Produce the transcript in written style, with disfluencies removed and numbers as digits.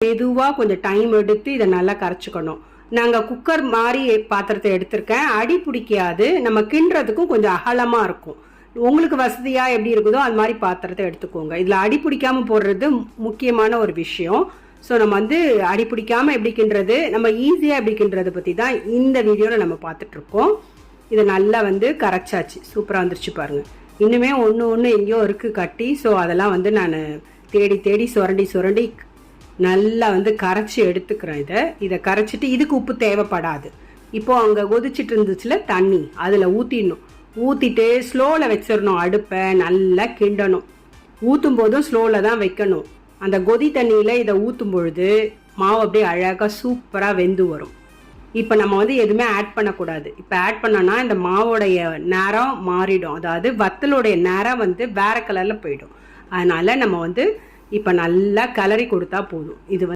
மெதுவாக கொஞ்சம் டைம் எடுத்து இதை நல்லா கரைச்சிக்கணும். நாங்கள் குக்கர் மாதிரி பாத்திரத்தை எடுத்திருக்கேன். அடி பிடிக்காது, நம்ம கிண்டுறதுக்கும் கொஞ்சம் அகலமாக இருக்கும். உங்களுக்கு வசதியாக எப்படி இருக்குதோ அது மாதிரி பாத்திரத்தை எடுத்துக்கோங்க. இதில் அடி பிடிக்காமல் போடுறது முக்கியமான ஒரு விஷயம். ஸோ நம்ம வந்து அடி பிடிக்காமல் எப்படி கிண்டுறது, நம்ம ஈஸியாக எப்படி கிண்டுறதை பற்றி தான் இந்த வீடியோவில் நம்ம பார்த்துட்ருக்கோம். இதை நல்லா வந்து கரைச்சாச்சு, சூப்பராக வந்துருச்சு பாருங்கள். இன்னுமே ஒன்று எங்கேயோ இருக்குது கட்டி. ஸோ அதெல்லாம் வந்து நான் தேடி சுரண்டி நல்லா வந்து கரைச்சி எடுத்துக்கிறேன். இதை கரைச்சிட்டு இதுக்கு உப்பு தேவைப்படாது. இப்போது அங்கே கொதிச்சிட்டு இருந்துச்சுல தண்ணி, அதில் ஊற்றிட்டு ஸ்லோவில் வச்சிடணும். அடுப்பை நல்லா கிண்டணும். ஊற்றும் போதும் ஸ்லோவில் தான் வைக்கணும். அந்த கொதி தண்ணியில் இதை ஊற்றும் பொழுது மாவு அப்படியே அழகாக சூப்பராக வெந்து வரும். இப்போ நம்ம வந்து எதுவுமே ஆட் பண்ணக்கூடாது. இப்போ ஆட் பண்ணோன்னா இந்த மாவோடைய நேரம் மாறிடும். அதாவது வத்தலுடைய நேரம் வந்து வேறு கலரில் போயிடும். அதனால் நம்ம வந்து இப்போ நல்லா கலரி கொடுத்தா போதும். இது